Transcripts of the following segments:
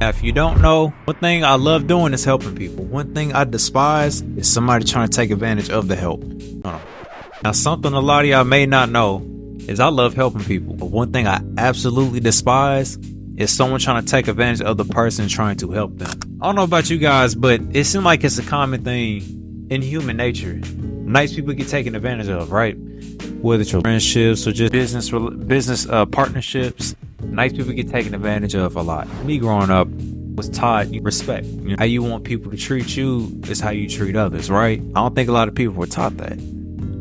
Now, if you don't know, one thing I love doing is helping people. One thing I despise is somebody trying to take advantage of the help. Now, something a lot of y'all may not know is I love helping people. But one thing I absolutely despise is someone trying to take advantage of the person trying to help them. I don't know about you guys, but it seems like it's a common thing in human nature. Nice people get taken advantage of, right? Whether it's friendships or just business partnerships, nice people get taken advantage of a lot. Me growing up was taught respect. How you want people to treat you is how you treat others, right? I don't think a lot of people were taught that.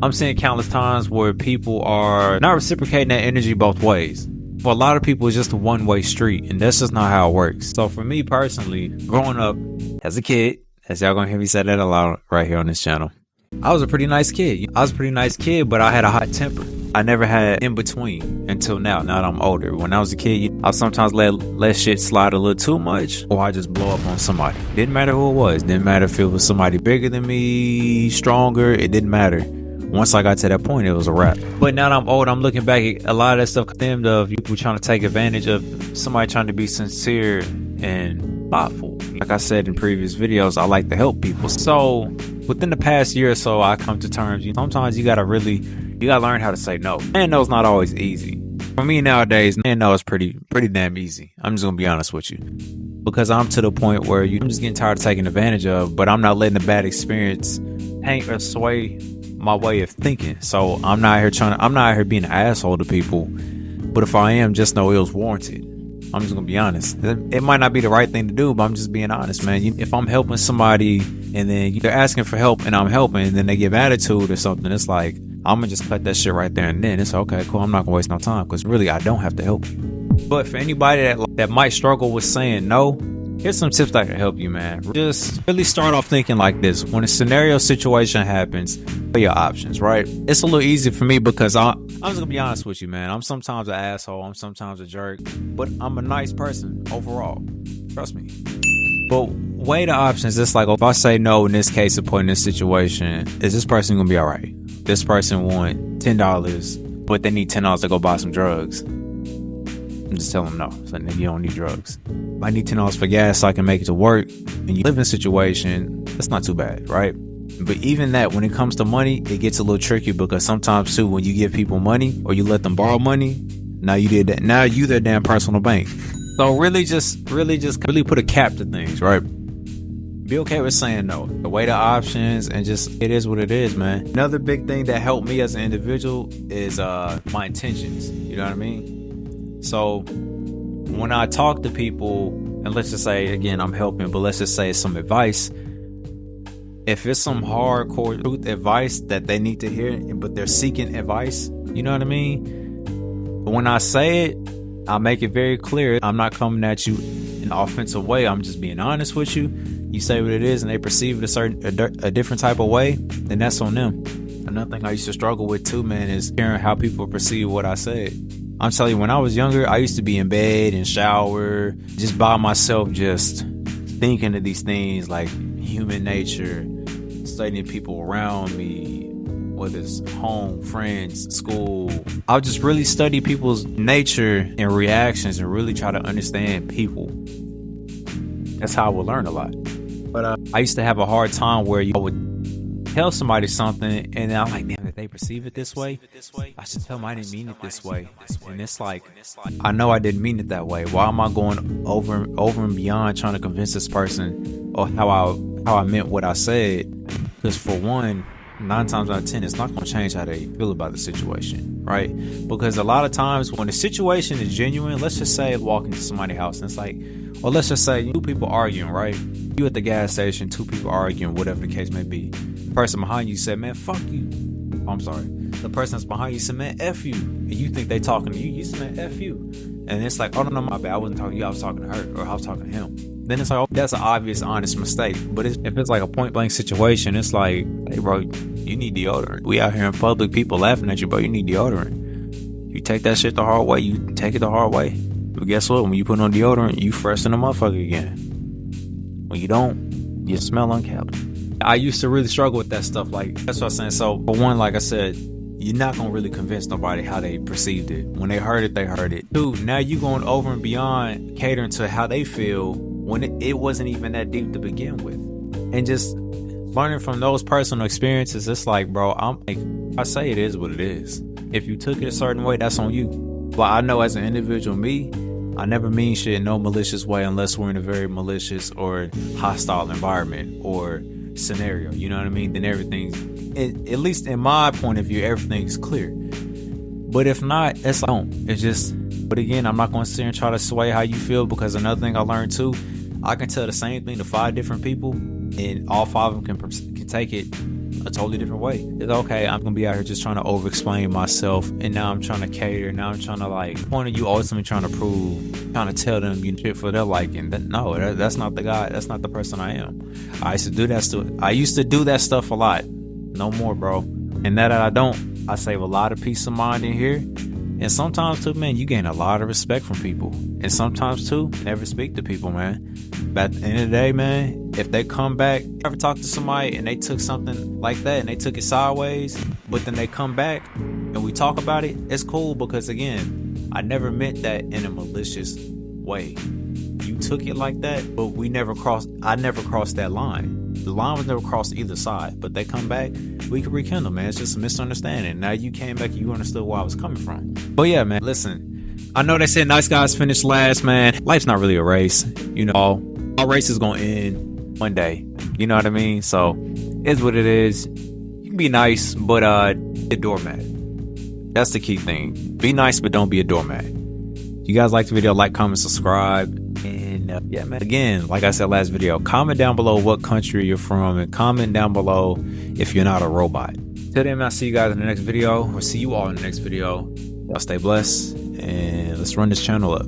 I'm seeing countless times where people are not reciprocating that energy both ways. For a lot of people, it's just a one-way street, and that's just not how it works. So for me personally, growing up as a kid, as y'all gonna hear me say that a lot right here on this channel, I was a pretty nice kid. I was a pretty nice kid, but I had a hot temper. I never had in between until now that I'm older. When I was a kid, I sometimes let shit slide a little too much, or I just blow up on somebody. Didn't matter who it was. Didn't matter if it was somebody bigger than me, stronger. It didn't matter. Once I got to that point, it was a wrap. But now that I'm old, I'm looking back at a lot of that stuff stemmed of people trying to take advantage of somebody trying to be sincere and thoughtful. Like I said in previous videos, I like to help people. So within the past year or so, I come to terms, sometimes you gotta learn how to say no. And no's not always easy. For me nowadays, no is pretty damn easy. I'm just gonna be honest with you. Because I'm to the point where I'm just getting tired of taking advantage of, but I'm not letting the bad experience paint or sway my way of thinking. So I'm not out here being an asshole to people. But if I am, just know it was warranted. I'm just gonna be honest. It might not be the right thing to do, but I'm just being honest, man. If I'm helping somebody and then they're asking for help and I'm helping, and then they give attitude or something, it's like I'm gonna just cut that shit right there and then. It's okay, cool. I'm not gonna waste no time because really I don't have to help you. But for anybody that might struggle with saying no, here's some tips that can help you, man. Just really start off thinking like this. When a scenario situation happens, what are your options, right? It's a little easy for me because I'm just gonna be honest with you, man. I'm sometimes an asshole. I'm sometimes a jerk. But I'm a nice person overall. Trust me. But weigh the options. It's like, if I say no in this case, in this situation, is this person gonna be all right? This person want $10, but they need $10 to go buy some drugs. I'm just telling them no. So you don't need drugs. I need $10 for gas so I can make it to work. And you live in a situation, that's not too bad, right? But even that, when it comes to money, it gets a little tricky because sometimes too, when you give people money or you let them borrow money, now you did that. Now you their damn personal bank. So really put a cap to things, right? Be okay with saying no. Weigh the options and just, it is what it is, man. Another big thing that helped me as an individual is my intentions. You know what I mean? So when I talk to people, and let's just say, again, I'm helping, but let's just say it's some advice. If it's some hardcore truth advice that they need to hear, but they're seeking advice, you know what I mean? But when I say it, I make it very clear. I'm not coming at you in an offensive way. I'm just being honest with you. You say what it is and they perceive it a different type of way, then that's on them. Another thing I used to struggle with too, man, is hearing how people perceive what I said. I'm telling you, when I was younger, I used to be in bed and shower, just by myself, just thinking of these things like human nature, studying people around me, whether it's home, friends, school. I would just really study people's nature and reactions and really try to understand people. That's how I would learn a lot. But I used to have a hard time where I would tell somebody something and I'm like, damn, if they perceive it this way, I should tell them I didn't mean it this way. And it's like, I know I didn't mean it that way. Why am I going over and beyond trying to convince this person or how I meant what I said? Because for one, 9 times out of 10, it's not going to change how they feel about the situation, right? Because a lot of times when the situation is genuine, let's just say walking to somebody's house and it's like, or let's just say 2 people arguing, right? You at the gas station, 2 people arguing, whatever the case may be. The person behind you said, man, fuck you. Oh, I'm sorry. The person that's behind you said, man, F you. And you think they talking to you. You said, man, F you. And it's like, oh, no, my bad. I wasn't talking to you. I was talking to her, or I was talking to him. Then it's like, oh, that's an obvious, honest mistake. But if it's like a point blank situation, it's like, hey, bro, you need deodorant. We out here in public, people laughing at you, bro. You need deodorant. You take that shit the hard way, you take it the hard way. But guess what? When you put on deodorant, you fresh in the motherfucker again. When you don't, you smell uncapped. I used to really struggle with that stuff. Like, that's what I'm saying. So, for one, like I said, you're not going to really convince nobody how they perceived it. When they heard it, they heard it. 2, now you going over and beyond catering to how they feel when it wasn't even that deep to begin with. And just learning from those personal experiences, it's like, bro, I say it is what it is. If you took it a certain way, that's on you. But I know as an individual, me, I never mean shit in no malicious way unless we're in a very malicious or hostile environment or scenario. You know what I mean? Then everything's, at least in my point of view, everything's clear. But if not, it's like, it's just, but again, I'm not going to sit here and try to sway how you feel, because another thing I learned too, I can tell the same thing to 5 different people and all 5 of them can take it a totally different way. It's okay, I'm gonna be out here just trying to over explain myself, and now I'm trying to cater, now I'm trying to like point of you ultimately trying to prove, trying to tell them you shit for their liking. That's not the guy, that's not the person I am. I used to do that stuff a lot. No more, bro. And now that I don't, I save a lot of peace of mind in here. And sometimes too, man, you gain a lot of respect from people. And sometimes too, never speak to people, man. But at the end of the day, man, if they come back, ever talk to somebody and they took something like that and they took it sideways, but then they come back and we talk about it, it's cool, because again, I never meant that in a malicious way. You took it like that, but I never crossed that line. The line was never crossed either side, but they come back, we can rekindle, man. It's just a misunderstanding. Now you came back and you understood where I was coming from. But yeah, man, listen, I know they said nice guys finish last, man. Life's not really a race. You know, our race is going to end one day. You know what I mean? So it's what it is. You can be nice, but be a doormat. That's the key thing. Be nice, but don't be a doormat. If you guys like the video, like, comment, subscribe. And yeah, man, again, like I said last video, comment down below what country you're from, and comment down below if you're not a robot. Till then, I'll see you guys in the next video, or see you all in the next video. Y'all stay blessed, and let's run this channel up.